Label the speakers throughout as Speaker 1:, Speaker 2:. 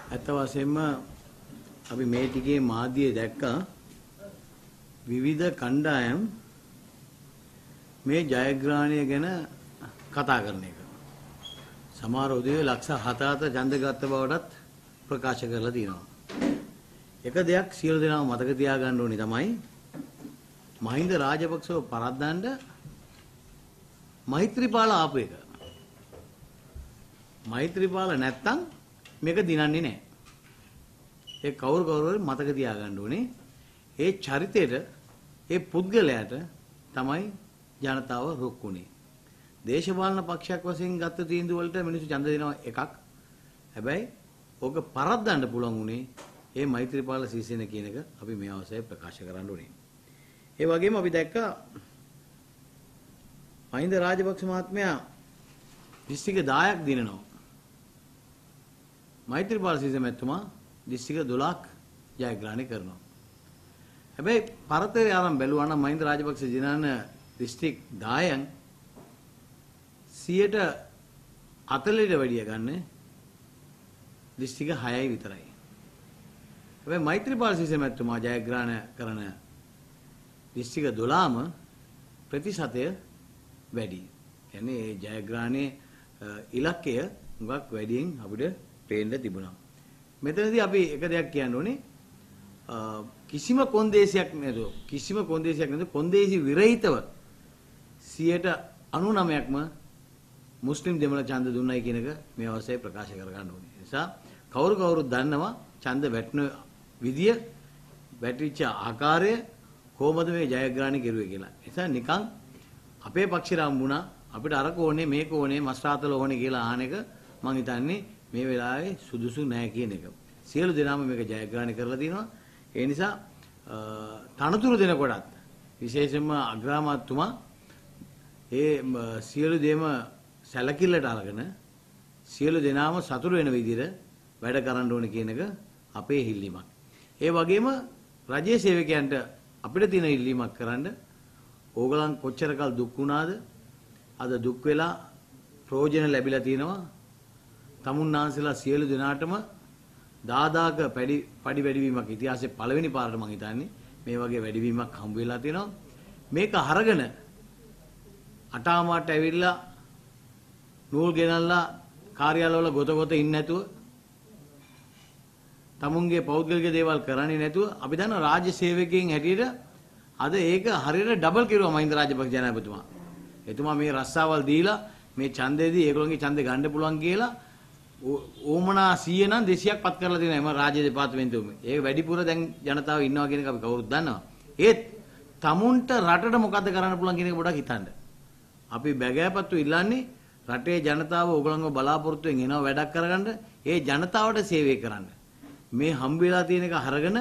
Speaker 1: ඇත්ත වශයෙන්ම අපි මේ ටිකේ මාධ්‍යය දැක්කා විවිධ කණ්ඩායම් මේ ජයග්‍රහණය ගැන කතා කරන එක. සමහර උදේ ලක්ෂ 7-7 ඡන්ද ගත්ත බවටත් ප්‍රකාශ කරලා තියෙනවා. එක දෙයක් සියලු දෙනාම මතක තියාගන්න ඕනේ තමයි මහින්ද රාජපක්ෂව පරද්දන්න මෛත්‍රීපාල ආපු එක. මෛත්‍රීපාල නැත්තම් මේක දිනන්නේ නැහැ. ඒ කවුරු මතක තියාගන්න ඕනේ. ඒ චරිතයට ඒ පුද්ගලයාට තමයි ජනතාව රුක්ුනේ. දේශපාලන පක්ෂයක් වශයෙන් ගත්ත තීන්දුව වලට මිනිස්සු ඡන්ද දෙනවා එකක්. හැබැයි ඕක පරද්දන්න පුළුවන් උනේ ඒ මෛත්‍රීපාල සිරිසේන කියන එක අපි මේ අවස්ථාවේ ප්‍රකාශ කරන්න ඕනේ. ඒ වගේම අපි දැක්කා මහින්ද රාජපක්ෂ මහත්මයා දිස්ත්‍රික්ක 10ක් දිනනවා. මෛත්‍රීපාල සිරිසේන මැතිතුමා දිස්ත්‍රික්ක 12ක් ජයග්‍රහණය කරනවා. හැබැයි පරතරය ආරම් බැලුවා නම් මහින්ද රාජපක්ෂ දිනන දිස්ත්‍රික් 10න් 40ට වැඩිය ගන්න දිස්ත්‍රික්ක 6යි විතරයි. හැබැයි මෛත්‍රීපාල සිරිසේන මැතිතුමා ජයග්‍රහණය කරන දිස්ත්‍රික්ක 12ම ප්‍රතිශතය වැඩි. කියන්නේ ඒ ජයග්‍රහණයේ ඉලක්කය හුඟක් වැඩියෙන් අපිට පේන්න තිබුණා. මෙතනදී අපි එක දෙයක් කියන්න ඕනේ කිසිම කොන්දේසියක් නැතුව කොන්දේසි විරහිතව 99%ක්ම මුස්ලිම් දෙමළ ඡන්ද දුන්නයි කියන එක මේ අවස්ථාවේ ප්‍රකාශ කර ගන්න ඕනේ. ඒ නිසා කවුරුත් දන්නවා ඡන්ද වැටෙන විදිය, වැටිච්ච ආකාරය කොහොමද මේ ජයග්‍රහණය කෙරුවේ කියලා. ඒ නිසා නිකන් අපේ පක්ෂේ රම්බුණා අපිට අරක ඕනේ මේක ඕනේ මස් රාතල ඕනේ කියලා අහන එක මම හිතන්නේ මේ වෙලාවේ සුදුසු නැහැ කියන එක. සියලු දෙනාම මේක ජයග්‍රහණය කරලා තිනවා. ඒ නිසා තනතුරු දෙනකොටත් විශේෂයෙන්ම අග්‍රාමාත්‍යතුමා ඒ සියලු දේම සැලකිල්ලට අරගෙන සියලු දෙනාම සතුරු වෙන විදිහට වැඩ කරන්න ඕනේ කියන එක අපේ ඉල්ලීමක්. ඒ වගේම රජයේ සේවකයන්ට අපිට තියෙන ඉල්ලීමක් කරන්න ඕගලන් කොච්චරකල් දුක් වුණාද අද දුක් වෙලා ප්‍රයෝජන ලැබිලා තියෙනවා. තමුන්නාන්සලා සියලු දෙනාටම දාදාක පඩි වැඩිවීමක් ඉතිහාසයේ පළවෙනි පාරට මම හිතන්නේ මේ වගේ වැඩිවීමක් හම්බ වෙලා තියෙනවා. මේක අරගෙන අටාමාට ඇවිල්ලා නූල් ගෙනල්ලා කාර්යාලවල ගොත ඉන්නේ නැතුව තමුන්ගේ පෞද්ගලික දේවල් කරන්නේ නැතුව අපි දන්න රාජ්‍ය සේවකයන් හැටියට අද ඒක හරියට ඩබල් කෙරුවා මහින්ද රාජපක්ෂ ජනාධිපතිතුමා. එතුමා මේ රස්සාවල් දීලා මේ ඡන්දෙදී ඒගොල්ලන්ගේ ඡන්දේ ගන්න පුළුවන් කියලා ඕමනා 100 නම් 200ක් පත් කරලා තියෙනවා එම රාජ්‍ය දෙපාර්තමේන්තුවෙම. ඒක වැඩිපුර දැන් ජනතාව ඉන්නවා කියන එක අපි කවුරුත් දන්නවා. ඒත් තමුන්ට රටට මොකද්ද කරන්න පුළුවන් කියන එක පොඩ්ඩක් හිතන්න. අපි බැගෑපත්තු ඉල්ලන්නේ රටේ ජනතාව ඕගොල්ලන්ව බලාපොරොත්තු වෙන එනවා වැඩක් කරගන්න ඒ ජනතාවට සේවය කරන්න. මේ හම්බ වෙලා තියෙන එක අරගෙන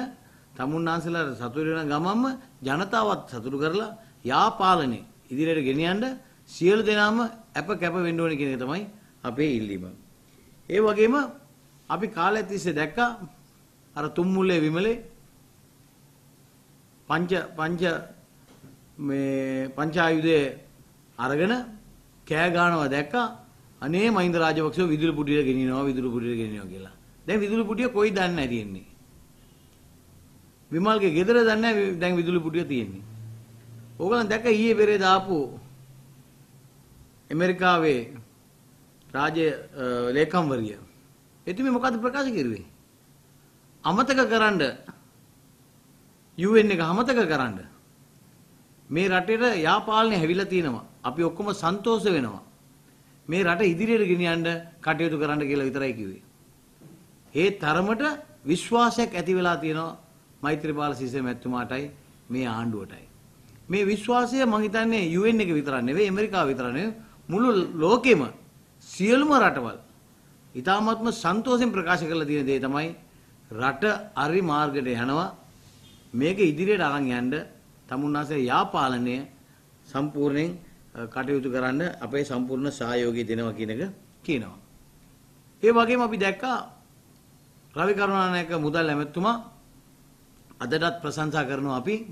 Speaker 1: තමුන්නාන්සලා සතුටු වෙන ගමන්ම ජනතාවත් සතුටු කරලා යාපාලනේ ඉදිරියට ගෙනියන්න සියලු දෙනාම අප කැප වෙන්න ඕනේ කියන එක තමයි අපේ ඉල්ලීම. ඒ වගේම අපි කාලය තිස්සේ දැක්කා අර තුම්මුල්ලේ විමලේ පංචායුධයේ අරගෙන කෑ ගන්නවා දැක්කා. අනේ මහින්ද රාජපක්ෂව විදුලි පුටියට ගෙනියනවා කියලා. දැන් විදුලි පුටිය කොයි දන්නේ නැහැ තියෙන්නේ. විමල්ගේ ගෙදර දන්නේ නැහැ දැන් විදුලි පුටිය තියෙන්නේ. ඕගොල්ලන් දැක්ක ඊයේ පෙරේ දාපු ඇමරිකාවේ රාජ්‍ය ලේකම්වරිය. එතුමි මොකද්ද ප්‍රකාශ කරුවේ? අමතක කරන්න UN එක අමතක කරන්න. මේ රටේට යාපාලනේ හැවිලා තිනවා. අපි ඔක්කොම සන්තෝෂ වෙනවා. මේ රට ඉදිරියට ගෙනියන්න කටයුතු කරන්න කියලා විතරයි කිව්වේ. ඒ තරමට විශ්වාසයක් ඇති වෙලා තියෙනවා මෛත්‍රීපාල සිරිසේන මැතිතුමාටයි මේ ආණ්ඩුවටයි. මේ විශ්වාසය මම හිතන්නේ UN එක විතරක් නෙවෙයි ඇමරිකාව විතරක් නෙවෙයි මුළු ලෝකෙම සියලුම රටවල් ඊ타ත්ම සන්තෝෂෙන් ප්‍රකාශ කරලා තියෙන දේ තමයි රට අරි මාර්ගයට යනවා. මේක ඉදිරියට අරන් යන්න තමුන්නාසේ යාපාලනය සම්පූර්ණයෙන් කටයුතු කරන්න අපේ සම්පූර්ණ සහයෝගය දෙනවා කියන එක කියනවා. ඒ වගේම අපි දැක්කා රවි කරුණානායක මුදල් ඇමතුමා අදටත් ප්‍රශංසා කරනවා අපි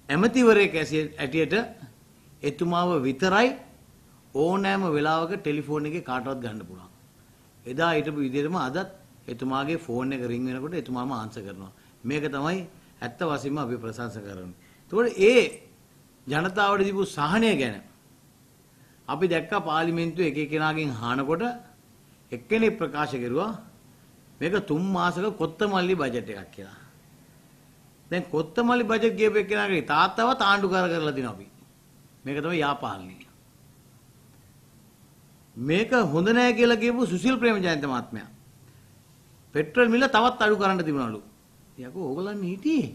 Speaker 1: ඇමතිවරයෙක් ඇටියට එතුමාව විතරයි ඕනෑම වෙලාවක ටෙලිෆෝන් එකේ කාටවත් ගන්න පුළුවන්. එදා හිටපු විදිහටම අදත් එතුමාගේ ෆෝන් එක රින් වෙනකොට එතුමාම ආන්සර් කරනවා. මේක තමයි ඇත්ත වශයෙන්ම අපි ප්‍රශංසා කරන්නේ. ඒතකොට ඒ ජනතාවට දීපු සහනය ගැන අපි දැක්කා පාර්ලිමේන්තුවේ එක එකනාගෙන් අහනකොට එක්කෙනෙක් ප්‍රකාශ කරුවා මේක 3 මාසක කොත්තමල්ලි බජට් එකක් කියලා. දැන් කොත්තමල්ලි බජට් ගියපු එක්කෙනාගේ තාත්තවත් ආණ්ඩු කරලා දිනවා අපි. මේක තමයි යාපාලනය. මේක හොඳ නෑ කියලා කියපු සුසිල් ප්‍රේමජයන්ත මහත්මයා. පෙට්‍රල් මිල තවත් අඩු කරන්න තිබුණලු. යකෝ ඕගොල්ලන් හිටියේ.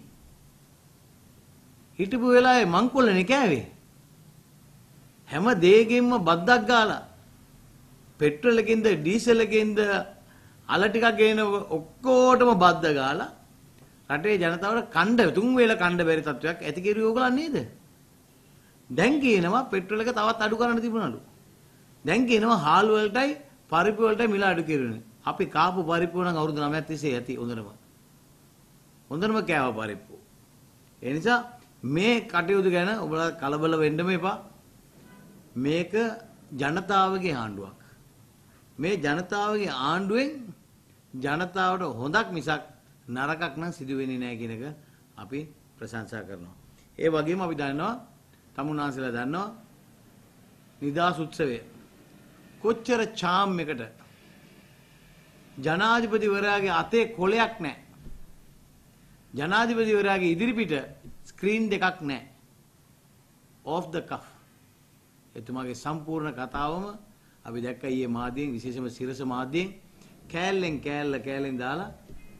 Speaker 1: හිටපු වෙලාවේ මංකොල්ලනේ කෑවේ. හැම දෙයකින්ම බද්දක් ගාලා පෙට්‍රල් එකකින්ද ඩීසල් එකකින්ද අල ටිකක් ගේන ඔක්කොටම බද්ද ගාලා රටේ ජනතාවට කණ්ඩ තුන් වේල කණ්ඩ බැරි තත්වයක් ඇති කෙරුවේ ඕගොල්ලන් නේද? දැන් කියනවා පෙට්‍රල් එක තවත් අඩු කරන්න තිබුණලු. දැන් කියනවා හාල් වලටයි පරිප්පු වලටයි මිල අඩු කෙරුණේ. අපි කාපු පරිප්පු නම් අවුරුදු 9ක් තිස්සේ ඇති හොඳනම කෑව පරිප්පු. ඒ නිසා මේ කටයුතු ගැන ඔබලා කලබල වෙන්නම එපා. මේක ජනතාවගේ ආණ්ඩුවක්. මේ ජනතාවගේ ආණ්ඩුවෙන් ජනතාවට හොඳක් මිසක් නරකක් නම් සිදු වෙන්නේ නැහැ කියන එක අපි ප්‍රශංසා කරනවා. ඒ වගේම අපි දන්නවා තමුන්නාන්සලා දන්නවා නිදාස් උත්සවය කොච්චර චාම් එකට ජනාධිපතිවරයාගේ අතේ කොලයක් නැහැ. ජනාධිපතිවරයාගේ ඉදිරිපිට ස්ක්‍රීන් දෙකක් නැහැ. off the cuff. එතුමාගේ සම්පූර්ණ කතාවම අපි දැක්කා ඊයේ මාධ්‍යයෙන් විශේෂම සිරස මාධ්‍යයෙන් කෑල්ලෙන් දාලා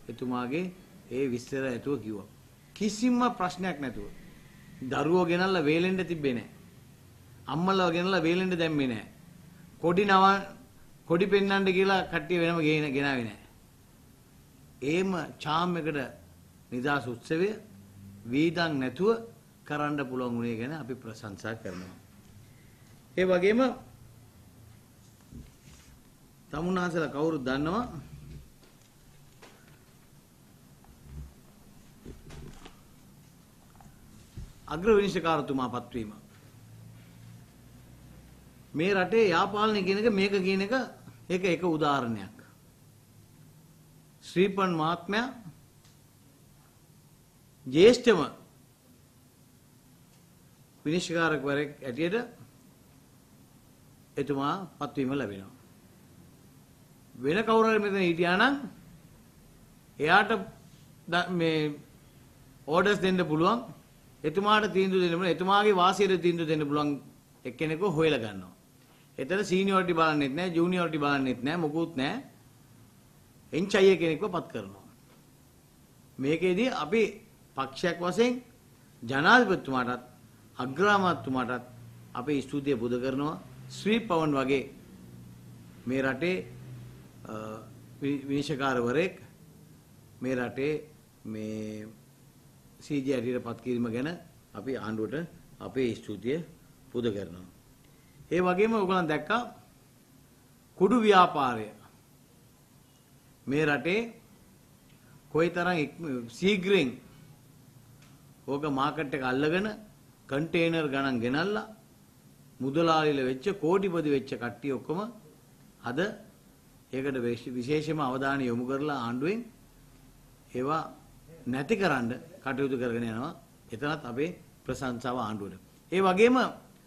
Speaker 1: එතුමාගේ ඒ විස්තර ඇතුව කිව්වා. කිසිම ප්‍රශ්නයක් නැතුව. දරුවෝ ගෙනල්ලා වේලෙන්න තිබ්බේ නැහැ. අම්මලා ගෙනල්ලා වේලෙන්න දැම්මේ නැහැ. කොඩි පෙන්නන්න කියලා කට්ටිය වෙනම ගෙනාවේ නැහැ. ඒම චාම් එකට නිදාස් උත්සවය වීදම් නැතුව කරන්න පුළුවන් වුණේ ගැන අපි ප්‍රශංසා කරනවා. ඒ වගේම තමුන්නාන්සලා කවුරුත් දන්නවා අග්‍ර විනිශ්චයකාරතුමා පත්වීම. මේ රටේ යාපාලනය කියන එක මේක කියන එක එක උදාහරණයක්. ශ්‍රීපන් මහත්මයා ජ්‍යෙෂ්ඨම විනිශ්චයකාරකවරයෙක් ඇටියට එතුමා පත්වීම ලැබෙනවා. වෙන කවුරු හරි මෙතන හිටියා නම් එයාට මේ ඕඩර්ස් දෙන්න පුළුවන්. එතුමාට තීන්දුව දෙන්න පුළුවන්. එතුමාගේ වාසියට තීන්දුව දෙන්න පුළුවන් එක්කෙනෙක්ව හොයලා ගන්නවා. එතන සීනියොරිටි බලන්නෙත් නැහැ, ජූනියොරිටි බලන්නෙත් නැහැ, මොකුත් නැහැ. එන්චයි කෙනෙක්ව පත් කරනවා. මේකෙදී අපි පක්ෂයක් වශයෙන් ජනාධිපතිතුමාටත් අග්‍රාමාත්‍යතුමාටත් අපේ ස්තුතිය පුද කරනවා. ශ්‍රී පවන් වගේ මේ රටේ විනිශ්චයකාරවරයෙක් මේ රටේ මේ CJ ඇටියට පත් කිරීම ගැන අපි ආණ්ඩුවට අපේ ස්තුතිය පුද කරනවා. ඒ වගේම ඔයගොල්ලන් දැක්කා කුඩු ව්‍යාපාරය මේ රටේ කොයිතරම් ශීඝ්‍රයෙන් ඕක මාකට් එක අල්ලගෙන කන්ටේනර් ගණන් ගෙනල්ලා මුදලාලිලා වෙච්ච කෝටිපති වෙච්ච කට්ටිය ඔක්කොම අද ඒකට විශේෂම අවධානය යොමු කරලා ආණ්ඩුවෙන් ඒවා නැතිකරන්න කටයුතු කරගෙන යනවා. එතනත් අපේ ප්‍රශංසාව ආණ්ඩුවට. ඒ වගේම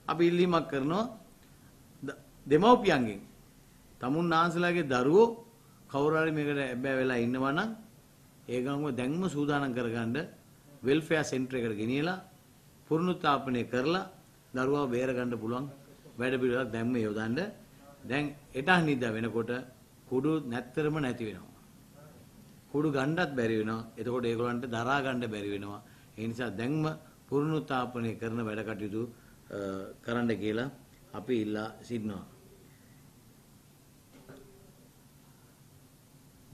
Speaker 1: අපි ඉල්ලීමක් කරනවා දෙමව්පියන්ගෙන් තමුන්නාන්සලාගේ දරුවෝ කවුරු හරි මේකට ඇබ්බැ වෙලා ඉන්නවා නම් ඒ ගමම දැන්ම සූදානම් කරගන්න වෙල්ෆෙයාර් සෙන්ටර් එකට ගෙනියලා පුනරුත්ථාපනය කරලා දරුවව බේර ගන්න පුළුවන් වැඩ පිළිවෙලක් දැන්ම යොදන්න. දැන් එටහ නිදා වෙනකොට කුඩු නැත්තරම නැති වෙනවා. කුඩු ගන්නත් බැරි වෙනවා. එතකොට ඒගොල්ලන්ට දරා ගන්න බැරි වෙනවා. ඒ නිසා දැන්ම පුනරුත්ථාපනය කරන වැඩ කටයුතු කරන්න කියලා අපි ඉල්ලා සිටිනවා.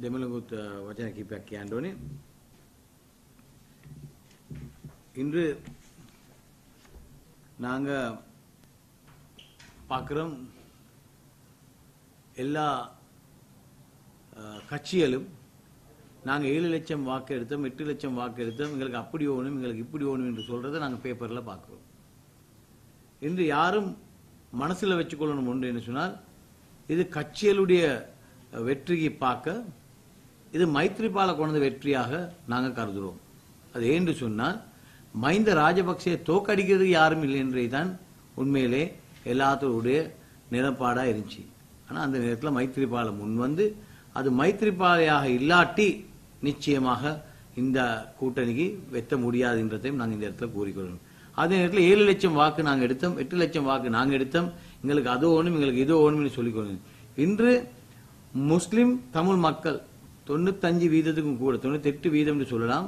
Speaker 1: දෙමළගුත් වචන කිහිපයක් කියන්න ඕනේ. இன்று நாங்கள் பார்க்குறோம் எல்லா கட்சிகளும் நாங்கள் 7 லட்சம் வாக்கு எடுத்தோம் 8 லட்சம் வாக்கு எடுத்தோம் எங்களுக்கு அப்படி ஓணும் எங்களுக்கு இப்படி ஓணும் என்று சொல்கிறத நாங்கள் பேப்பரில் பார்க்குறோம். இன்று யாரும் மனசில் வச்சுக்கொள்ளணும் ஒன்று என்று சொன்னால் இது கட்சிகளுடைய வெற்றியை பார்க்க இது மைத்ரிபால கொண்ட வெற்றியாக நாங்கள் கருதுகிறோம். அது ஏன்று சொன்னால் மஹிந்த ராஜபக்சே தோக்கடிக்கிறது யாரும் இல்லை என்றே தான் உண்மையிலே எல்லாத்தோடைய நிலப்பாடாக இருந்துச்சு. ஆனால் அந்த நேரத்தில் மைத்ரிபால முன் வந்து அது மைத்ரிபாலையாக இல்லாட்டி நிச்சயமாக இந்த கூட்டணிக்கு வெட்ட முடியாதுன்றதையும் நாங்கள் இந்த இடத்துல கூறிக்கொள்ளணும். அதே நேரத்தில் 7 லட்சம் வாக்கு நாங்கள் எடுத்தோம், 8 லட்சம் வாக்கு நாங்கள் எடுத்தோம், எங்களுக்கு அது ஒன்றும் எங்களுக்கு இது ஒன்றும் சொல்லிக்கொள்ளணும். இன்று முஸ்லிம் தமிழ் மக்கள் 95% கூட 98% என்று சொல்லலாம்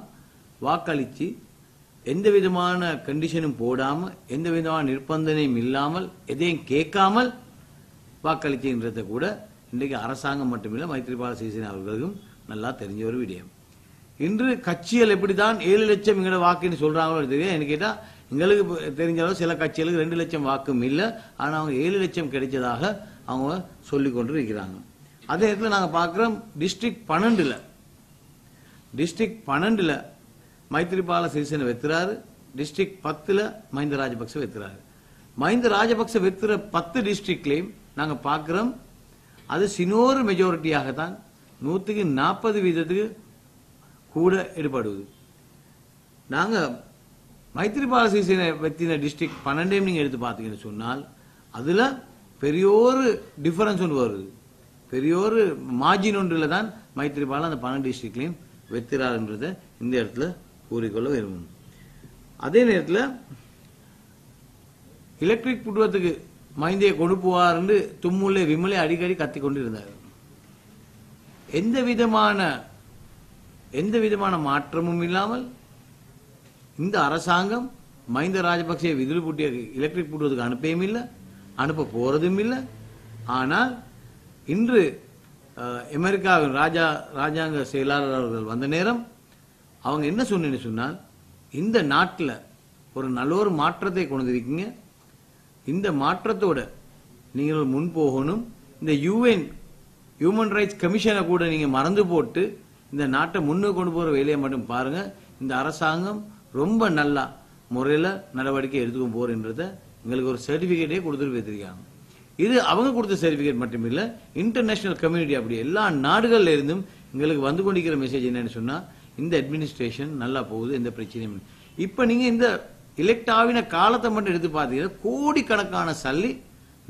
Speaker 1: வாக்களித்து எந்த விதமான கண்டிஷனும் போடாமல் எந்த விதமான நிர்பந்தனையும் இல்லாமல் எதையும் கேட்காமல் வாக்களிச்சுன்றதை கூட இன்றைக்கு அரசாங்கம் மட்டுமில்லை மைத்ரிபால சிறிசேன அவர்களுக்கும் நல்லா தெரிஞ்ச ஒரு விடயம். இன்று கட்சிகள் எப்படிதான் 7 லட்சம் எங்களோட வாக்குன்னு சொல்றாங்களோ தெரியும். எனக்கு கேட்டா எங்களுக்கு தெரிஞ்சாலும் சில கட்சிகளுக்கு 2 லட்சம் வாக்கும் இல்லை, ஆனால் அவங்க 7 லட்சம் கிடைச்சதாக அவங்க சொல்லிக் கொண்டு இருக்கிறாங்க. அதே நேரத்தில் நாங்கள் பார்க்குறோம் டிஸ்ட்ரிக்ட் 12ல் மைத்ரிபால சிறிசேன வெத்துறாரு, டிஸ்ட்ரிக்ட் 10ல் மஹிந்த ராஜபக்ச வெத்துறாரு. மஹிந்த ராஜபக்ச வெத்துற 10 டிஸ்ட்ரிக்ட்லையும் நாங்கள் பார்க்குறோம் அது சினோர் மெஜாரிட்டியாகத்தான் 140% கூட ஈடுபடுவது. நாங்கள் மைத்ரிபால சிறிசேன வெத்தின டிஸ்ட்ரிக்ட் 12 நீங்கள் எடுத்து பார்த்தீங்கன்னு சொன்னால் அதில் பெரிய ஒரு டிஃபரன்ஸ் ஒன்று வருது, பெரிய ஒரு மார்ஜின் ஒன்றில் தான் மைத்ரிபால அந்த 12 டிஸ்ட்ரிக்ட்லையும் வெத்துறாருன்றதை இந்த இடத்துல கூறிக்கொள்ள விரும்பும். அதே நேரத்தில் எலக்ட்ரிக் புட்டுவத்துக்கு மஹிந்தையை கொண்டு போவார் என்று தும்முலே விமலே அடிக்கடி கத்திக் கொண்டிருந்தார். எந்த விதமான மாற்றமும் இல்லாமல் இந்த அரசாங்கம் மஹிந்த ராஜபக்சே விதில் பூட்டிய எலக்ட்ரிக் புட்டுவதுக்கு அனுப்பவும் இல்லை, அனுப்ப போறதும் இல்லை. ஆனால் இன்று அமெரிக்காவின் ராஜாங்க செயலாளர் அவர்கள் வந்த நேரம் அவங்க என்ன சொன்னேன்னு சொன்னால் இந்த நாட்டில் ஒரு நல்ல ஒரு மாற்றத்தை கொண்டு இருக்கீங்க, இந்த மாற்றத்தோட நீங்கள் முன் போகணும், இந்த UN ஹியூமன் ரைட்ஸ் கமிஷனை கூட நீங்க மறந்து போட்டு இந்த நாட்டை முன்னுக்கு கொண்டு போற வேலையை மட்டும் பாருங்க, இந்த அரசாங்கம் ரொம்ப நல்லா முறையில் நடவடிக்கை எடுத்துக்க போறன்றத எங்களுக்கு ஒரு சர்டிபிகேட்டே கொடுத்துட்டு வைத்திருக்காங்க. இது அவங்க கொடுத்த சர்டிபிகேட் மட்டும் இல்ல, இன்டர்நேஷனல் கம்யூனிட்டி அப்படி எல்லா நாடுகள்ல இருந்தும் எங்களுக்கு வந்து கொண்டிருக்கிற மெசேஜ் என்னன்னு சொன்னா இந்த அட்மினிஸ்ட்ரேஷன் நல்லா போகுது, எந்த பிரச்சனையும். இப்ப நீங்க இந்த எலெக்ட் ஆவின காலத்தை மட்டும் எடுத்து பார்த்தீங்கன்னா கோடிக்கணக்கான சல்லி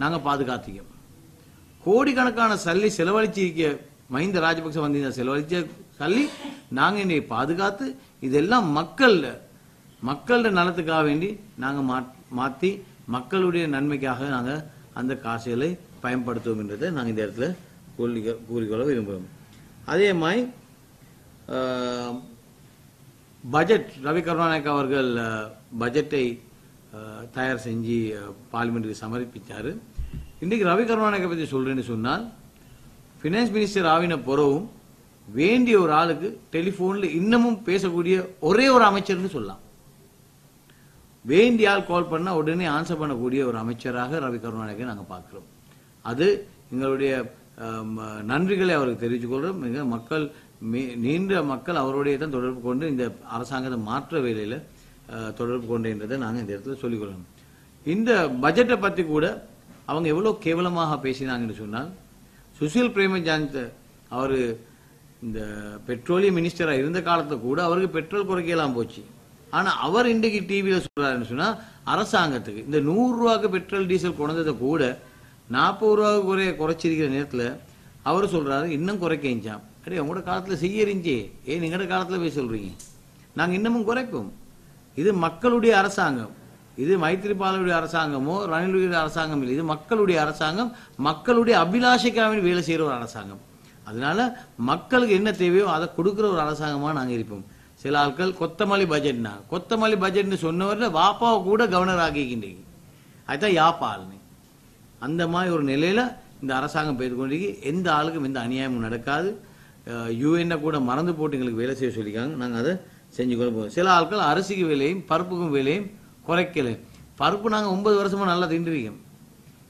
Speaker 1: நாங்க பாதுகாத்திக்கோம், கோடிக்கணக்கான சல்லி செலவழிச்சிருக்க மஹிந்த ராஜபக்ச வந்து செலவழிச்ச சல்லி நாங்க இன்னைக்கு பாதுகாத்து இதெல்லாம் மக்களோட நலத்துக்காக வேண்டி நாங்க மாத்தி மக்களுடைய நன்மைக்காக நாங்க அந்த காசுகளை பயன்படுத்துவோம் என்றதை நாங்கள் இந்த இடத்துல கூறிக்கொள்ள விரும்புகிறோம். அதே மாதிரி பட்ஜெட் ரவி கருணாநாயக் அவர்கள் பட்ஜெட்டை தயார் செஞ்சு பார்லிமெண்ட்டுக்கு சமர்ப்பித்தார். இன்றைக்கு ரவி கருணாநாயக்கை பற்றி சொல்றேன்னு சொன்னால் பினான்ஸ் மினிஸ்டர் ஆவின பிறவும் வேண்டிய ஒரு ஆளுக்கு டெலிபோன்ல இன்னமும் பேசக்கூடிய ஒரே ஒரு அமைச்சர்னு சொல்லலாம். வேண்டிய ஆள் கால் பண்ணா உடனே ஆன்சர் பண்ணக்கூடிய ஒரு அமைச்சராக ரவி கருணாநாயக்கை நாங்கள் பார்க்கிறோம். அது எங்களுடைய நன்றிகளை அவருக்கு தெரிவித்துக் கொள்றோம். நீண்ட மக்கள் அவருடைய தான் தொடர்பு கொண்டு இந்த அரசாங்கத்தை மாற்ற வேலையில தொடர்பு கொண்டதை நாங்கள் இந்த இடத்துல சொல்லிக்கொள்ளணும். இந்த பட்ஜெட்டை பத்தி கூட அவங்க எவ்வளவு கேவலமாக பேசினாங்கன்னு சொன்னால் சுசில் பிரேமஜாந்த் அவரு இந்த பெட்ரோலியம் மினிஸ்டரா இருந்த காலத்துல கூட அவருக்கு பெட்ரோல் குறைக்கலாம் போச்சு. ஆனா அவர் இன்றைக்கு டிவியில சொல்றாருன்னு சொன்னா அரசாங்கத்துக்கு இந்த 100 ரூபாய்க்கு பெட்ரோல் டீசல் கொண்டதை கூட 40 ரூபாய்க்கு குறைச்சிருக்கிற நேரத்துல அவர் சொல்றாரு இன்னும் குறைக்காம். அடே உங்களோட காலத்துல செய்யறிஞ்சே ஏன் எங்களோட காலத்துல போய் சொல்றீங்க, நாங்க இன்னமும் குறைப்போம். இது மக்களுடைய அரசாங்கம், இது மைத்ரிபாலுடைய அரசாங்கமோ ரணிலுடைய அரசாங்கம் இல்லை, இது மக்களுடைய அரசாங்கம், மக்களுடைய அபிலாஷைக்காக வேலை செய்யற ஒரு அரசாங்கம். அதனால மக்களுக்கு என்ன தேவையோ அதை கொடுக்கிற ஒரு அரசாங்கமா நாங்க இருப்போம். சில ஆட்கள் கொத்தமல்லி பட்ஜெட்னு சொன்னவர்ல வாப்பாவை கூட கவர்னர் ஆக்கிக்கின்றீங்க, அதுதான் யாப்பால்னு. அந்த மாதிரி ஒரு நிலையில இந்த அரசாங்கம் பெய்து கொண்டிருக்கு. எந்த ஆளுக்கும் எந்த அநியாயமும் நடக்காது. UN கூட மறந்து போட்டு எங்களுக்கு வேலை செய்ய சொல்லிக்காங்க, நாங்கள் அதை செஞ்சு கொள்ள போகிறோம். சில ஆட்கள் அரிசிக்கு விலையும் பருப்புக்கும் விலையும் குறைக்கல. பருப்பு நாங்கள் 9 வருஷமா நல்லா திண்டிருக்கோம்.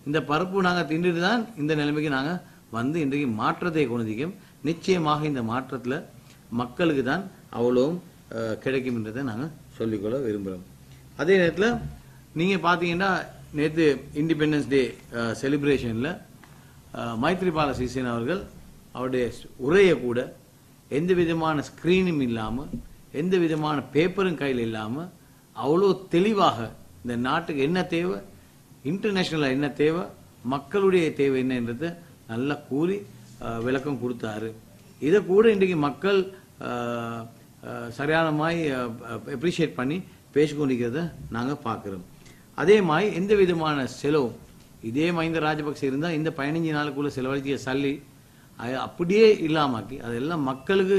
Speaker 1: இந்த பருப்பு நாங்கள் திண்டுட்டு தான் இந்த நிலைமைக்கு நாங்கள் வந்து இன்றைக்கு மாற்றத்தை கொண்டிருக்கோம். நிச்சயமாக இந்த மாற்றத்தில் மக்களுக்கு தான் அவ்வளவும் கிடைக்கும் என்றதை நாங்கள் சொல்லிக்கொள்ள விரும்புகிறோம். அதே நேரத்தில் நீங்கள் பார்த்தீங்கன்னா நேற்று இண்டிபெண்டன்ஸ் டே செலிப்ரேஷனில் மைத்ரிபால சிறிசேன அவர்கள் அவருடைய உரையை கூட எந்த விதமான ஸ்கிரீனும் இல்லாமல் எந்த விதமான பேப்பரும் கையில் இல்லாமல் அவ்வளோ தெளிவாக இந்த நாட்டுக்கு என்ன தேவை, இன்டர்நேஷனலாக என்ன தேவை, மக்களுடைய தேவை என்னன்றதை நல்லா கூறி விளக்கம் கொடுத்தாரு. இதை கூட இன்றைக்கு மக்கள் சரியான மாதிரி அப்ரிஷியேட் பண்ணி பேசிக்கொண்டிருக்கிறத நாங்கள் பார்க்குறோம். அதே மாதிரி எந்த விதமான செலவும் இதே மஹிந்த ராஜபக்சே இருந்தால் இந்த 15 நாளுக்குள்ள செலவழிக்க சல்லி அப்படியே இல்லாமாக்கி அதெல்லாம் மக்களுக்கு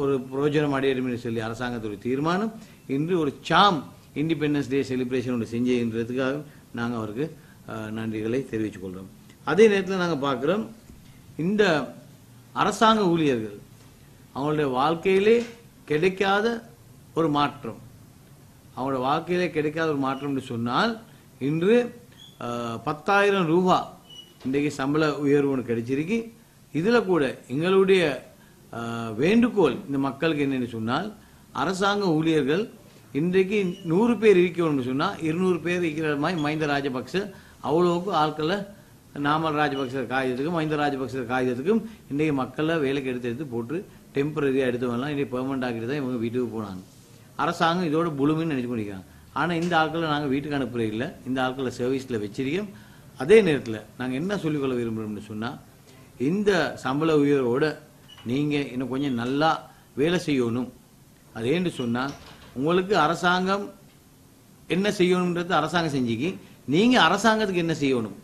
Speaker 1: ஒரு பிரயோஜனம் அடையணும்னு சொல்லி அரசாங்கத்துடைய தீர்மானம். இன்று ஒரு சாம் இண்டிபெண்டன்ஸ் டே செலிப்ரேஷன் ஒன்று செஞ்சதுன்றதுக்காக நாங்கள் அவருக்கு நன்றிகளை தெரிவித்துக் கொள்கிறோம். அதே நேரத்தில் நாங்கள் பார்க்குறோம் இந்த அரசாங்க ஊழியர்கள் அவங்களுடைய வாழ்க்கையிலே கிடைக்காத ஒரு மாற்றம், அவங்களோட வாழ்க்கையிலே கிடைக்காத ஒரு மாற்றம்னு சொன்னால் இன்று 10,000 ரூபாய் இன்றைக்கு சம்பள உயர்வு ஒன்று கிடைச்சிருக்கு. இதில் கூட எங்களுடைய வேண்டுகோள் இந்த மக்களுக்கு என்னென்னு சொன்னால், அரசாங்க ஊழியர்கள் இன்றைக்கு 100 பேர் இருக்கணும்னு சொன்னால் 200 பேர் இருக்கிற மாதிரி மஹிந்த ராஜபக்ச அவ்வளோக்கு ஆட்களை நாமல் ராஜபக்ச காகிதத்துக்கும் மஹிந்த ராஜபக்ச காகிதத்துக்கும் இன்றைக்கு மக்களை வேலைக்கு எடுத்து போட்டு டெம்பரரியாக எடுத்தவங்கலாம் இன்றைக்கு பெர்மனண்ட் ஆகிட்டு தான் இவங்க வீட்டுக்கு போனாங்க. அரசாங்கம் இதோட புழுமின்னு நினைச்சு பண்ணிக்கிறாங்க. ஆனால் இந்த ஆட்களை நாங்கள் வீட்டுக்கு அனுப்புறது இல்லை, இந்த ஆட்களை சர்வீஸில் வச்சிருக்கோம். அதே நேரத்தில் நாங்கள் என்ன சொல்லிக்கொள்ள விரும்புகிறோம்னு சொன்னால், இந்த சம்பள உயர்வோடு நீங்கள் இன்னும் கொஞ்சம் நல்லா வேலை செய்யணும். அதேன்னு சொன்னால் உங்களுக்கு அரசாங்கம் என்ன செய்யணுன்றது அரசாங்கம் செஞ்சுக்கி, நீங்கள் அரசாங்கத்துக்கு என்ன செய்யணும்,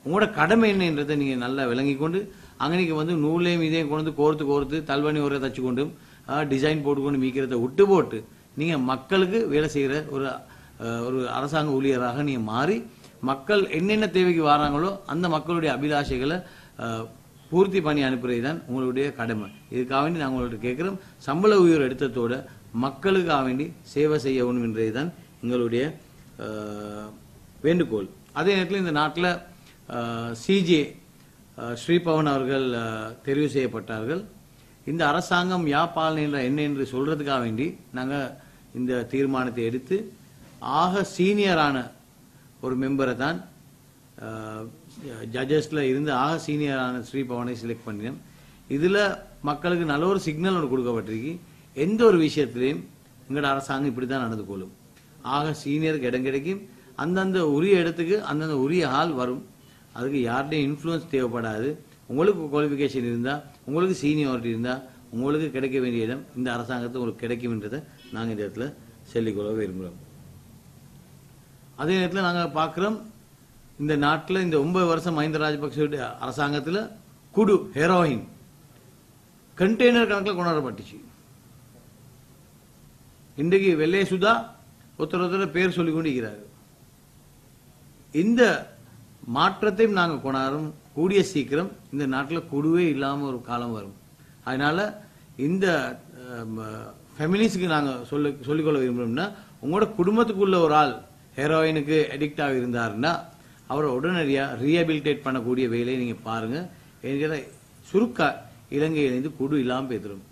Speaker 1: உங்களோட கடமை என்னன்றதை நீங்கள் நல்லா விளங்கி கொண்டு அங்கனைக்கு வந்து நூலையும் இதையும் கொண்டு கோர்த்து தல்வணி உரை தச்சு கொண்டு டிசைன் போட்டுக்கொண்டு மீக்கிறத விட்டு போட்டு நீங்கள் மக்களுக்கு வேலை செய்கிற ஒரு அரசாங்க ஊழியராக நீங்கள் மாறி மக்கள் என்னென்ன தேவைக்கு வராங்களோ அந்த மக்களுடைய அபிலாஷைகளை பூர்த்தி பண்ணி அனுப்புறது தான் உங்களுடைய கடமை. இதுக்காக வேண்டி நாங்கள் உங்கள்கிட்ட கேட்குறோம், சம்பள உயர்வு எடுத்ததோட மக்களுக்காக வேண்டி சேவை செய்ய வேணும் என்றது தான் எங்களுடைய வேண்டுகோள். அதே நேரத்தில் இந்த நாட்டில் சிஜே ஸ்ரீபவன் அவர்கள் தெரிவு செய்யப்பட்டார்கள். இந்த அரசாங்கம் யாப்பால் என்ன என்று சொல்றதுக்காக வேண்டி நாங்கள் இந்த தீர்மானத்தை எடுத்து ஆக சீனியரான ஒரு மெம்பரை தான் ஜட்ஜஸ்ல இருந்து ஆக சீனியரான ஸ்ரீபவனை செலக்ட் பண்ணினோம். இதில் மக்களுக்கு நல்ல ஒரு சிக்னல் ஒன்று கொடுக்கப்பட்டிருக்கு. எந்த ஒரு விஷயத்திலையும் எங்களோட அரசாங்கம் இப்படி தான் நடந்து கொள்ளும். ஆக சீனியருக்கு இடம் கிடைக்கும், அந்தந்த உரிய இடத்துக்கு அந்தந்த உரிய ஆள் வரும். அதுக்கு யாருடைய இன்ஃப்ளூயன்ஸ் தேவைப்படாது. உங்களுக்கு குவாலிஃபிகேஷன் இருந்தால், உங்களுக்கு சீனியாரிட்டி இருந்தால் உங்களுக்கு கிடைக்க வேண்டிய இடம் இந்த அரசாங்கத்தை உங்களுக்கு கிடைக்கும்ன்றதை நாங்கள் இந்த இடத்துல சொல்லிக்கொள்ள விரும்புகிறோம். அதே நேரத்தில் நாங்கள் பார்க்குறோம், இந்த நாட்டில் இந்த 9 வருஷம் மஹிந்த ராஜபக்சேவுடைய அரசாங்கத்தில் குடு ஹெரோயின் கண்டெய்னர் கணக்கில் கொண்டாடப்பட்டுச்சு. இன்றைக்கு வெள்ளை சுதா ஒருத்தர் பேர் சொல்லிக் கொண்டிருக்கிறார். இந்த மாற்றத்தையும் நாங்கள் கொண்டாடுறோம். கூடிய சீக்கிரம் இந்த நாட்டில் குடுவே இல்லாமல் ஒரு காலம் வரும். அதனால இந்த ஃபெமினிஸ்டுக்கு நாங்கள் சொல்லிக்கொள்ள விரும்புகிறோம்னா, உங்களோட குடும்பத்துக்குள்ள ஒரு ஆள் ஹெரோயினுக்கு அடிக்ட் ஆகி இருந்தாருன்னா அவரை உடனடியாக ரீஹபிலிட்டேட் பண்ணக்கூடிய வேலையை நீங்கள் பாருங்கள். என்கிற சுருக்கா இலங்கையிலேருந்து குடு இல்லாமல் பேத்துரும்.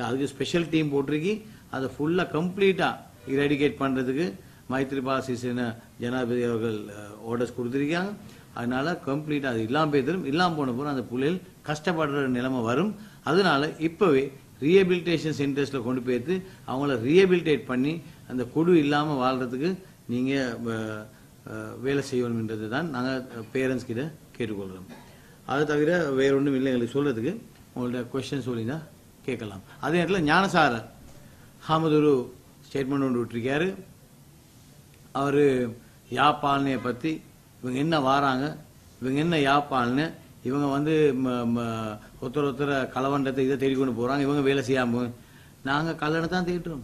Speaker 1: அதுக்கு ஸ்பெஷல் டீம் போட்டிருக்கி அதை ஃபுல்லாக கம்ப்ளீட்டாக இராடிகேட் பண்ணுறதுக்கு மைத்ரிபால சிறிசேன ஜனாதிபதி அவர்கள் ஆர்டர்ஸ் கொடுத்துருக்காங்க. அதனால கம்ப்ளீட்டாக அது இல்லாமல் பேத்துரும். இல்லாமல் போன போது அந்த பிள்ளைகள் கஷ்டப்படுற நிலைமை வரும். அதனால இப்போவே ரீஹபிலிட்டேஷன் சென்டர்ஸில் கொண்டு போய்த்து அவங்கள ரீஹபிலிட்டேட் பண்ணி அந்த குடு இல்லாமல் வாழ்கிறதுக்கு நீங்கள் வேலை செய்யணுன்றது தான் நாங்கள் பேரண்ட்ஸ் கிட்ட கேட்டுக்கொள்கிறோம். அது தவிர வேற ஒன்றும் இல்லை எங்களுக்கு சொல்கிறதுக்கு. உங்கள்ட்ட கொஸ்டின் சொல்லினா கேட்கலாம். அதே நேரத்தில் ஞானசார ஹாமது ஒரு ஸ்டேட்மெண்ட் ஒன்று விட்டுருக்காரு. அவர் யாப்பாளனையை பற்றி இவங்க என்ன வாராங்க, இவங்க என்ன யாப்பாளனை, இவங்க வந்து ஒருத்தர கலவண்டத்தை இதை தேடிக்கொண்டு போகிறாங்க, இவங்க வேலை செய்யாமல். நாங்கள் கல்லணை தான் தேடுறோம்.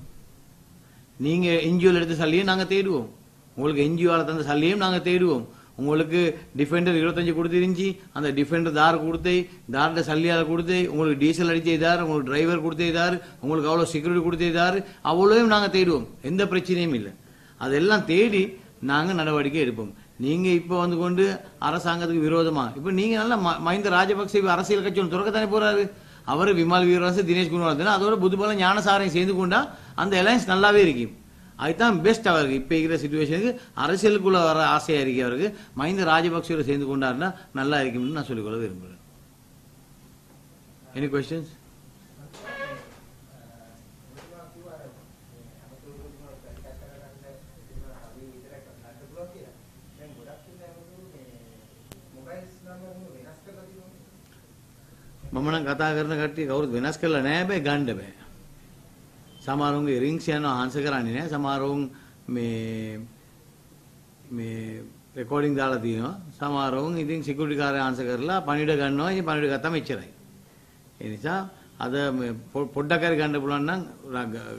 Speaker 1: நீங்கள் என்ஜிஓவில் எடுத்த சல்லியும் நாங்கள் தேடுவோம். உங்களுக்கு என்ஜிஓவில் தந்த சல்லியும் நாங்கள் தேடுவோம். உங்களுக்கு டிஃபெண்டர் 25 கொடுத்துருந்துச்சி, அந்த டிஃபெண்டர் தார் கொடுத்தே, தார்ட சல்லியால் கொடுத்தே, உங்களுக்கு டீசல் அடிச்சே தார், உங்களுக்கு டிரைவர் கொடுத்தே தார், உங்களுக்கு அவ்வளோ செக்யூரிட்டி கொடுத்தே தார், அவ்வளோவையும் நாங்கள் தேடுவோம். எந்த பிரச்சனையும் இல்லை. அதெல்லாம் தேடி நாங்கள் நடவடிக்கை எடுப்போம். நீங்கள் இப்போ வந்து கொண்டு அரசாங்கத்துக்கு விரோதமா இப்போ நீங்கள் நல்லா மஹிந்த ராஜபக்சே அரசியல் கட்சி ஒன்று துறக்கத்தானே போறாரு. அவர் விமல் வீரராசு, தினேஷ் குணவர்தன, அதோட புதுபலம் ஞானசாரையும் சேர்ந்து கொண்டா அந்த அலையன்ஸ் நல்லாவே இருக்கும். அதுதான் பெஸ்ட். அவருக்கு இப்போ இருக்கிற சிச்சுவேஷனுக்கு அரசியலுக்குள்ள வர ஆசையா இருக்கு. அவருக்கு மஹிந்த ராஜபக்சேவோட சேர்ந்து கொண்டாருன்னா நல்லா இருக்கும்னு நான் சொல்லிக்கொள்ள விரும்புகிறேன். Any questions? මම නම් කතා කරන කට්ටිය කවුරුත් වෙනස් කරලා නැහැ හැබැයි ගන්න බෑ. සමහරුන්ගේ රින්ග්ස් යනවා ආන්සර් කරන්නේ නැහැ. සමහරුන් මේ රෙකෝඩින් දාලා තියෙනවා. සමහරුන් ඉතින් සිකියුරිටි කාර්යය ආන්සර් කරලා පණිවිඩ ගන්නවා. ඒ පණිවිඩ ගත්තාම එච්චරයි. ඒ නිසා අද පොඩ්ඩක් හරි ගන්න පුළුවන් නම්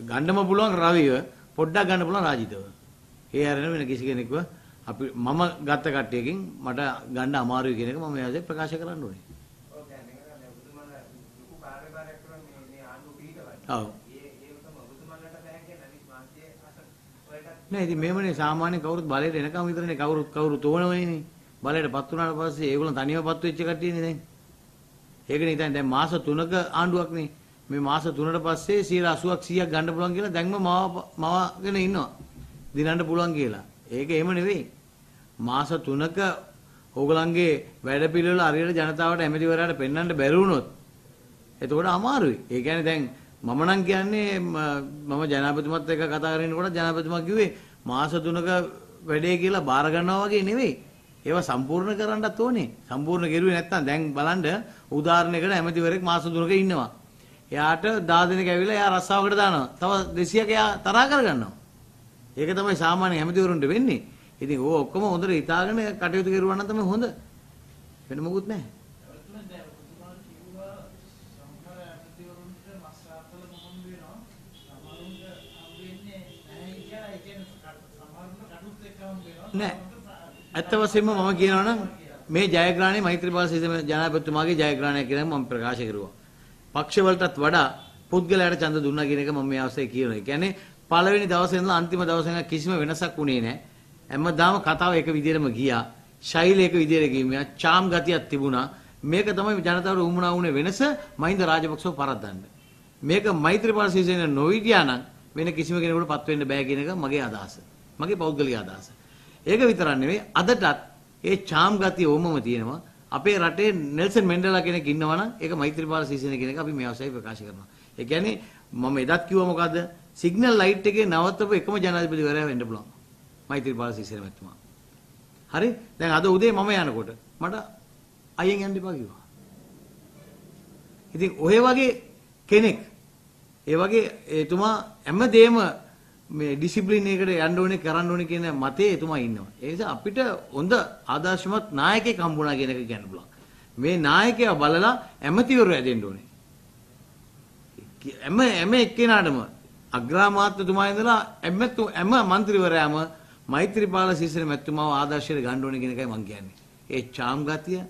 Speaker 1: ගන්නම පුළුවන් රවිව පොඩ්ඩක් ගන්න පුළුවන් රාජිතව. ඒ හැරෙන වෙන කිසි කෙනෙක්ව අපි මම ගත්ත කට්ටියකින් මට ගන්න අමාරුයි කියන එක මම එයාට ප්‍රකාශ කරන්න ඕනේ. ඔව් දැන් නේද ඔබතුමාලා ලොකු කාර්යභාරයක් කරන මේ ආණ්ඩුව පිටවන්නේ. ඔව්. ඒකම ඔබතුමාලට බෑ කියන අනිත් මාධ්‍ය අසලට නෑ ඉතින් මේවනේ සාමාන්‍ය කවුරුත් බලයට එනකම් විතරනේ කවුරුත් ඕනවනේ. බලයටපත් වුණාට පස්සේ ඒගොල්ලෝ තනියමපත් වෙච්ච කට්ටියනේ දැන්. ඒකනේ ඉතින් දැන් මාස 3ක ආණ්ඩුවක්නේ. මේ මාස 3ට පස්සේ 80ක් 100ක් ගන්න පුළුවන් කියලා දැන්ම මවගෙන ඉන්නවා. දිනන්න පුළුවන් කියලා. ඒක එහෙම නෙවෙයි. මාස 3ක ඕගලන්ගේ වැඩපිළිවෙල හරියට ජනතාවට ඇමතිවරයාට පෙන්වන්න බැරි වුණොත් එතකොට අමාරුයි. ඒ කියන්නේ දැන් මම නම් කියන්නේ මම ජනාධිපතිතුමත් එක්ක කතා කරනකොට ජනාධිපතිතුමා කිව්වේ මාස 3ක වැඩේ කියලා බාර ගන්නවා වගේ නෙවෙයි. ඒවා සම්පූර්ණ කරන්නත් ඕනේ. සම්පූර්ණ කෙරුවේ නැත්නම් දැන් බලන්න උදාහරණයකට ඇමතිවරයෙක් මාස 3ක ඉන්නවා. එයාට 10 දිනක ඇවිල්ලා එයා රස්සාවකට දානවා. තව 200ක එයා තරහා කරගන්නවා. ඒක තමයි සාමාන්‍ය ඇමතිවරුන්ට වෙන්නේ. ඉතින් ඕක ඔක්කොම හොඳට හිතාගෙන කටයුතු කරුවා නම් තමයි හොඳ. වෙන මොකුත් නැහැ. නෑ. ඇත්ත වශයෙන්ම මම කියනවා නම් මේ ජයග්‍රහණය මෛත්‍රීපාල සිරිසේන ජනාධිපතිතුමාගේ ජයග්‍රහණයක් කියලා මම ප්‍රකාශ කරුවා. පක්ෂ වලටත් වඩා පුද්ගලයාට ඡන්ද දුන්නා කියන එක මම මේ අවස්ථාවේ කියනවා. ඒ කියන්නේ පළවෙනි දවසේ ඉඳලා අන්තිම දවස වෙනකන් කිසිම වෙනසක් වුණේ නැහැ. හැමදාම කතාව එක විදිහටම ගියා. ශෛලිය එක විදිහට ගියා. චාම් ගතියක් තිබුණා. මේක තමයි ජනතාවට උමුණා වුණේ වෙනස මහින්ද රාජපක්ෂව පරද්දන්න. මේක මෛත්‍රීපාල සිරිසේන නොවිදියා නම් වෙන කිසිම කෙනෙකුට පත් වෙන්න බෑ කියන එක මගේ අදහස. මගේ පෞද්ගලික අදහස. ඒක විතරක් නෙවෙයි අදටත් ඒ චාම් ගතිය ඕමම තියෙනවා. අපේ රටේ නෙල්සන් මැන්ඩෙලා කෙනෙක් ඉන්නවා නම් ඒක මෛත්‍රීපාල සිරිසේන කෙනෙක් අපි මේ අවස්ථාවේ ප්‍රකාශ කරනවා. ඒ කියන්නේ මම එදත් කිව්වා මොකද්ද? සිග්නල් ලයිට් එකේ නවත්තපු එකම ජනාධිපතිවරයා වෙන්න පුළුවන්. මෛත්‍රීපාල සිරිසේන මැතිතුමා. හරි? දැන් අද උදේ මම යනකොට මට අයියෙන් යන්න එපා කිව්වා. ඉතින් ඔය වගේ කෙනෙක් ඒ වගේ එතුමා හැමදේම මේ ඩිසිප්ලින් එකකට යන්න ඕනේ කරන්න ඕනේ කියන මතේ එතුමා ඉන්නවා. ඒ නිසා අපිට හොඳ ආදර්ශමත් නායකයෙක් හම්බුණා කියන එක කියන්න පුළුවන්. මේ නායකයා බලලා ඇමතිවරු හැදෙන්න ඕනේ. හැම එක්කෙනාටම අග්‍රාමාත්‍යතුමා ඉඳලා හැම മന്ത്രിවරයාම මෛත්‍රීපාල සිරිසේන මැතිතුමාව ආදර්ශයට ගන්න ඕනේ කියන එකයි මම කියන්නේ. ඒ චාම් ගතිය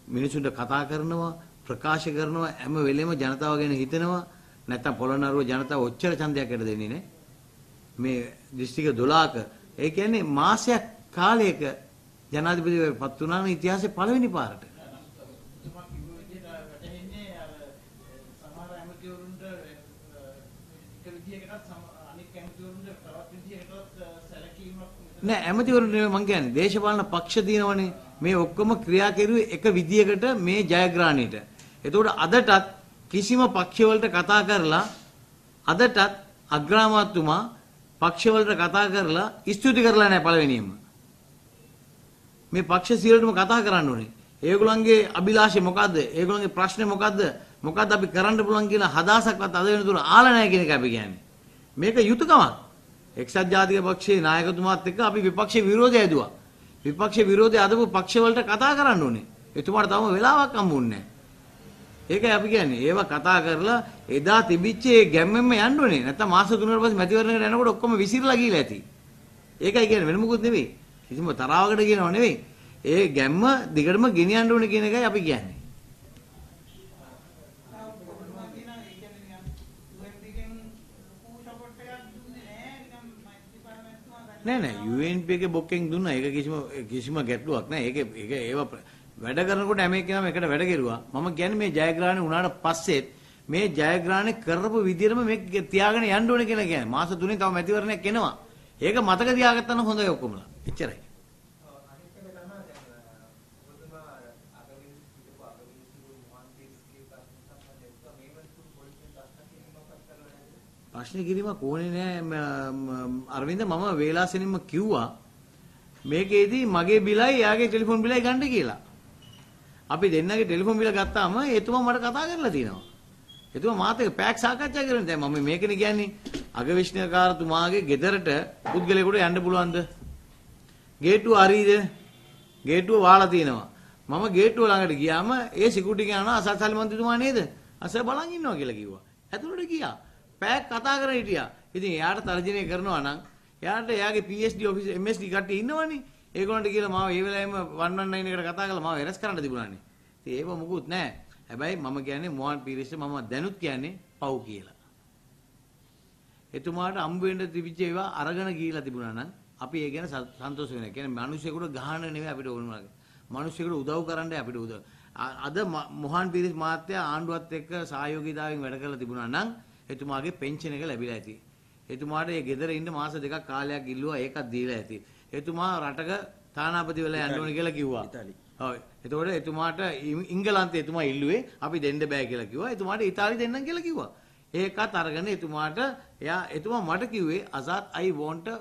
Speaker 1: මිනිසුන්ට කතා කරනවා ප්‍රකාශ කරනවා හැම වෙලෙම ජනතාව ගැන හිතනවා නැත්තම් පොළොන්නරුව ජනතාව ඔච්චර ඡන්දයක් ඇට දෙන්නේ නේ. මේ දිස්ත්‍රික්ක 12ක ඒ කියන්නේ මාසයක් කාලයක ජනාධිපතිවරයෙක්පත් වුණා නම් ඉතිහාසයේ පළවෙනි පාරට. නෑ ඇමතිවරුන්ට නෙමෙයි මං කියන්නේ දේශපාලන පක්ෂ දිනවනේ මේ ඔක්කොම ක්‍රියා කෙරුවේ එක විදියකට මේ ජයග්‍රහණයට. එතකොට අදටත් කිසිම පක්ෂවලට කතා කරලා අදටත් අග්‍රාමාත්‍යතුමා පක්ෂවලට කතා කරලා ස්තුති කරලා නැහැ පළවෙනියෙන්ම. මේ පක්ෂ සියලුම කතා කරන්න ඕනේ. ඒගොල්ලන්ගේ අභිලාෂය මොකද්ද? ඒගොල්ලන්ගේ ප්‍රශ්නේ මොකද්ද? මොකද්ද අපි කරන්න පුළුවන් කියලා හදාසක්වත් අද වෙනතුරු ආලා නැහැ කියන එක අපි කියන්නේ. මේක යුතුයකමක්. එක්සත් ජාතික පක්ෂයේ නායකතුමාත් එක්ක අපි විපක්ෂ විරෝධය ඇදුවා. විපක්ෂ විරෝධය අදපු පක්ෂවලට කතා කරන්න ඕනේ. එතුමාට තවම වෙලාවක් හම්බුන්නේ නැහැ. ඒකයි අපි කියන්නේ. ඒවා කතා කරලා එදා තිබිච්ච ඒ ගැම්මෙන්ම යන්න ඕනේ. නැත්නම් මාස 3කට පස්සේ මැතිවරණයකට යනකොට ඔක්කොම විසිරලා ගිහලා ඇති. ඒකයි කියන්නේ වෙන මොකුත් නෙවෙයි. කිසිම තරාවකට කියනව නෙවෙයි. ඒ ගැම්ම දිගටම ගෙනියන්න ඕනේ කියන එකයි අපි කියන්නේ. නෑ UNP එකේ බොක්කෙන් දුන්නා. ඒක කිසිම ගැටලුවක් නෑ. ඒක ඒවා වැඩ කරනකොට හැම එකනම එකට වැඩ කෙරුවා. මම කියන්නේ මේ ජයග්‍රහණය වුණාට පස්සෙත් මේ ජයග්‍රහණය කරපු විදිහටම මේක තියාගෙන යන්න ඕනේ කියලා කියන්නේ. මාස 3 තව මැතිවරණයක් එනවා. ඒක මතක තියාගත්තා නම් හොඳයි ඔක්කොමලා. එච්චරයි. ප්‍රශ්න කිරීමක් ඕනේ නෑ අරවින්ද මම වේලාසෙනින්ම කිව්වා මේකේදී මගේ බිලයි යාගේ ටෙලිෆෝන් බිලයි ගන්න කියලා. අපි දෙන්නගේ ටෙලිෆෝන් බිල ගත්තාම එතුමා මට කතා කරලා තියෙනවා. එතුමා මාත් එක්ක පැක් සාකච්ඡා කරනවා. දැන් මම මේකනේ කියන්නේ අගවිශ්ණකාරතුමාගේ ගෙදරට පුද්ගලයෙකුට යන්න පුළුවන්ද? ගේට්ටුව හරියද? ගේට්ටුව වහලා තියෙනවා. මම ගේට්ටුව ළඟට ගියාම ඒ සිකියුරිටි කෙනා අසත්සලි මන්ත්‍රීතුමා නේද? අස බලන් ඉන්නවා කියලා කිව්වා. ඇතුළට ගියා. පැයක් කතා කරගෙන හිටියා. ඉතින් එයාට තර්ජනය කරනවා නම් එයාට එයාගේ PhD ඔෆිස් MSD කට්ටිය ඉන්නවනේ. ඒගොල්ලන්ට කියලා මාව ඒ වෙලාවෙම 119 එකට කතා කරලා මාව වෙනස් කරන්න තිබුණානේ. ඉතින් ඒව මොකුත් නැහැ. හැබැයි මම කියන්නේ මොහන් පීරිස්ට මම දැනුත් කියන්නේ පව් කියලා. එතුමාට අම්බ වෙන්න තිබිච්ච ඒවා අරගෙන ගිහිලා තිබුණා නම් අපි ඒ ගැන සන්තෝෂ වෙනවා. කියන්නේ මිනිස්සුෙකුට ගහන්න නෙවෙයි අපිට ඕන වුණා. මිනිස්සුෙකුට උදව් කරන්නයි අපිට උදව්. අද මොහන් පීරිස් මහත්තයා ආණ්ඩුවත් එක්ක සහයෝගීතාවයෙන් වැඩ කරලා තිබුණා නම් එතුමාගේ පෙන්ෂන් එක ලැබිලා ඇති. එතුමාට ඒ ගෙදර ඉන්න මාස දෙකක් කාලයක් ඉල්ලුවා ඒකත් දීලා ඇති. එතුමා රටක තානාපති වෙලා යන්න ඕනේ කියලා කිව්වා. ඔව්. එතකොට එතුමාට ඉංගලන්තේ එතුමා ඉල්ලුවේ අපි දෙන්න බෑ කියලා කිව්වා. එතුමාට ඉතාලි දෙන්නම් කියලා කිව්වා. ඒකත් අරගෙන එතුමාට එතුමා මට කිව්වේ අසත් I want a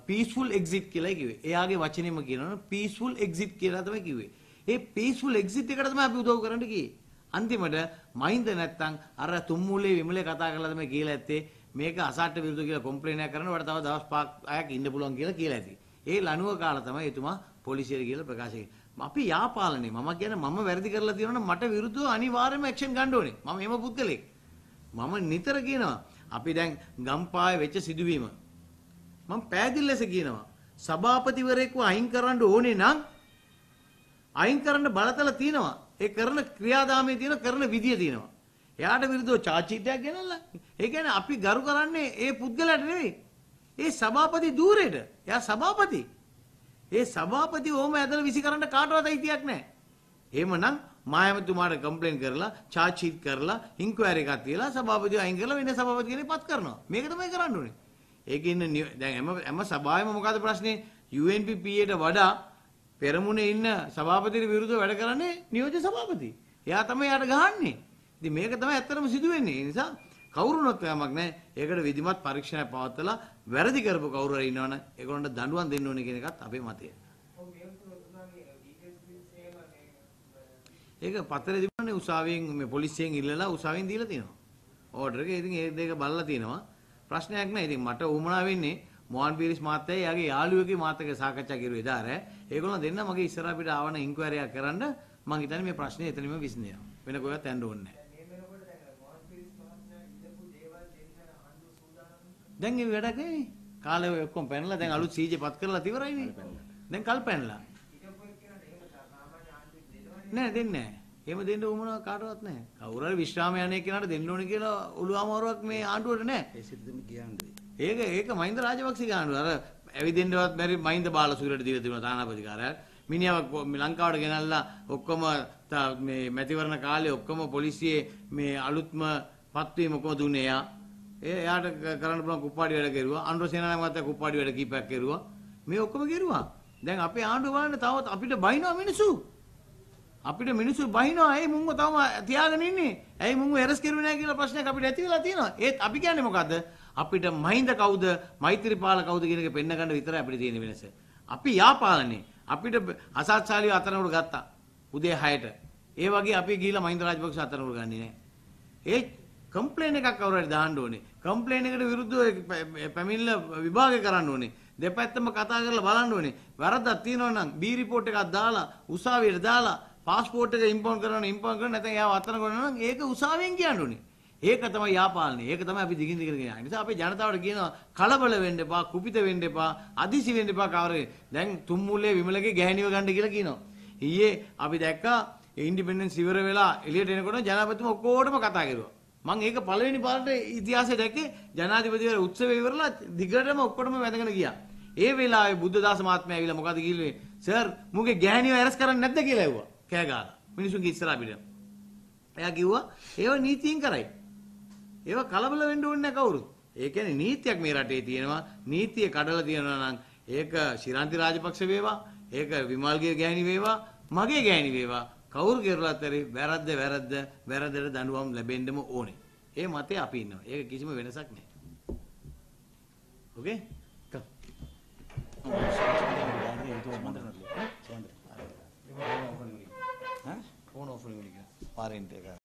Speaker 1: peaceful exit කියලා කිව්වේ. එයාගේ වචනේම කියනවනේ peaceful exit කියලා තමයි කිව්වේ. ඒ peaceful exit එකට තමයි අපි උදව් කරන්න ගියේ. අන්තිමට මහින්ද නැත්තම් අර තුම්මුලේ විමලේ කතා කරලා තමයි කියලා ඇත්තේ මේක අසාට්ට විරුද්ධ කියලා කම්ප්ලේන් එකක් කරනකොට තව දවස් 5ක් ඉන්න පුළුවන් කියලා ඇති. ඒ ලනුව කාලා තමයි එතුමා පොලිසියට ගිහලා ප්‍රකාශ කළේ. අපි යාපාලනේ මම කියන්නේ මම වැරදි කරලා තියෙනවා නම් මට විරුද්ධව අනිවාර්යයෙන්ම ඇක්ෂන් ගන්න ඕනේ. මම එහෙම පුද්ගලෙක්. මම නිතර කියනවා අපි දැන් ගම්පායේ වෙච්ච සිදුවීම මම පැහැදිලි ලෙස කියනවා සභාපතිවරයෙක්ව අයින් කරන්න ඕනේ නම් අයින් කරන්න බලතල තියෙනවා. ඒ කරන ක්‍රියාදාමයේ තියෙන කරන විදිය තියෙනවා. එයාට විරුද්ධව charge sheet එකක් ගෙනල්ලා. ඒ කියන්නේ අපි ගරු කරන්නේ ඒ පුද්ගලයාට නෙවෙයි. ඒ සභාපති ධූරයට. එයා සභාපති. ඒ සභාපති ඕම ඇදලා විසි කරන්න කාටවත් අයිතියක් නැහැ. එහෙමනම් මායමතුමාට කම්ප්ලේන් කරලා charge sheet කරලා ඉන්ක්වයරි එකක් තියලා සභාපතිව අයින් කරලා වෙන සභාපති කෙනෙක් පත් කරනවා. මේක තමයි කරන්න ඕනේ. ඒකේ ඉන්න දැන් හැම සභාවෙම මොකද ප්‍රශ්නේ? UNPPට වඩා පෙරමුණේ ඉන්න සභාපතිට විරුද්ධව වැඩ කරන්නේ නියෝජ්‍ය සභාපති. එයා තමයි යාට ගහන්නේ. ඉතින් මේක තමයි ඇත්තටම සිදු වෙන්නේ. ඒ නිසා කවුරුනොත් යමක් නැහැ. ඒකට විධිමත් පරීක්ෂණයක් පවත්වලා වැරදි කරපු කවුරු හරි ඉන්නවනම් ඒගොල්ලන්ට දඬුවම් දෙන්න ඕනේ කියන එකත් අපේ මතය. ඒක පත්‍රේ තිබුණානේ උසාවියෙන් මේ පොලිසියෙන් ඉල්ලලා උසාවියෙන් දීලා තියෙනවා. ඕඩර් එක. ඉතින් ඒ දෙක බලලා තියෙනවා. ප්‍රශ්නයක් නැහැ. ඉතින් මට උමනා වෙන්නේ මොහන් පීරිස් මහත්තයා යාගේ යාළුවෙකුගේ මාත් එක්ක සාකච්ඡා කරුවේ එදාර. ඒගොල්ලෝ දෙන්න මගේ ඉස්සරහ පිට ආවන ඉන්ක්වයරි එකක් කරන්න මම හිතන්නේ මේ ප්‍රශ්නේ එතනම විසඳනවා. වෙන කොහෙවත් යන්න ඕනේ නැහැ. දැන් ඒ වැඩක් නේ. කාලේ ඔක්කොම පැනලා දැන් අලුත් සීජේ පත් කරලා ඉවරයිනේ. දැන් කල් පැනලා. නෑ දෙන්නේ නෑ. එහෙම දෙන්න උවමනා කාටවත් නෑ. කවුරු හරි විශ්‍රාම යන්නේ කෙනාට දෙන්න ඕනේ කියලා ඔළුව අමාරුවක් මේ ආණ්ඩුවට නෑ. ඒ සිද්ධම කියන්නේ. ඒක මහින්ද රාජපක්ෂගේ ආණ්ඩුව. අර ඇවිදින්නවත් බැරි මහින්ද බාලසූරියට දීලා තිබුණා තානාපතිකාරයා. මිනිහව ලංකාවට ගෙනල්ලා ඔක්කොම මේ මැතිවරණ කාලේ ඔක්කොම පොලිසියේ මේ අලුත්ම පත්වීම ඔක්කොම දුන්නේ එයා. එයාට කරන්න පුළුවන් කුප්පාඩි වැඩ කෙරුවා. අනුර සේනානායක මහත්තයා කුප්පාඩි වැඩ කීපයක් කෙරුවා. මේ ඔක්කොම කෙරුවා. දැන් අපේ ආණ්ඩුව බලන්න තවත් අපිට බයිනවා මිනිස්සු. අපිට මිනිස්සු බයිනවා. ඇයි මුන්ව තවම තියාගෙන ඉන්නේ? ඇයි මුන්ව එරස් කෙරුවේ නැහැ කියලා ප්‍රශ්නයක් අපිට ඇති වෙලා තියෙනවා. ඒත් අපි කියන්නේ මොකද්ද? අපිට මහින්ද කවුද? මෛත්‍රීපාල කවුද කියන එක පෙන්න ගන්න විතරයි අපිට තියෙන වෙනස. අපි යාපාලනේ. අපිට අසත්සාලිය අතරනකට ගත්තා. උදේ 6ට. ඒ වගේ අපි ගිහිල්ලා මහින්ද රාජපක්ෂ අතරනකට ගන්නේ නැහැ. ඒ කම්ප්ලේන් එකක් කවුරු හරි දාන්න ඕනේ. කම්ප්ලේන් එකට විරුද්ධව පැමිණිල්ල විභාග කරන්න ඕනේ. දෙපැත්තම කතා කරලා බලන්න ඕනේ. වැරද්දක් තියෙනවා නම් බී රිපෝට් එකක් දාලා උසාවියට දාලා පාස්පෝර්ට් එක ඉම්පෝන්ට් කරනවා නැත්නම් එයාව අතන කරනවා නම් ඒක උසාවියෙන් කියන්න ඕනේ. ඒක තමයි යාපාලනේ. ඒක තමයි අපි දිගින් දිගට කියන්නේ. ඒ නිසා අපේ ජනතාවට කියනවා කලබල වෙන්න එපා, කුපිත වෙන්න එපා, අදිසි වෙන්න එපා කවරේ. දැන් තුම්මුල්ලේ විමලගේ ගැහණිව ගන්න කියලා කියනවා. ඊයේ අපි දැක්කා ඉන්ඩිපෙන්ඩන්ස් ඉවර වෙලා එළියට එනකොට ජනාධිපතිතුමා ඔක්කොටම කතා කරුවා. මම ඒක පළවෙනි පාරට ඉතිහාසයේ දැක්කේ ජනාධිපතිවරු උත්සවය ඉවරලා දිගටම ඔක්කොටම වැඳගෙන ගියා. ඒ වෙලාවේ බුද්ධදාස මහත්මයා ඇවිල්ලා මොකද කිව්වේ? සර් මුගේ ගැහණිව ඇරස් කරන්නේ නැද්ද කියලා ඇහුවා. කෑ ගහලා. මිනිසුන්ගේ ඉස්සරහ පිට. එයා කිව්වා ඒව නීතියෙන් කරයි. ඒව කලබල වෙන්න ඕනේ නැහැ කවුරුත්. ඒ කියන්නේ නීතියක් මේ රටේ තියෙනවා. නීතිය කඩලා තියෙනවා නම් ඒක ශිරාන්ති රාජපක්ෂ වේවා, ඒක විමල්ගේ ගෑණි වේවා, මගේ ගෑණි වේවා. කවුරු කෙරුවත් හරි වැරද්දට දඬුවම් ලැබෙන්නම ඕනේ. ඒ මතේ අපි ඉන්නවා. ඒක කිසිම වෙනසක් නැහැ. ඕකේ? ඔෆ් නෙවෙයි කියලා. පාරෙන්ට එක.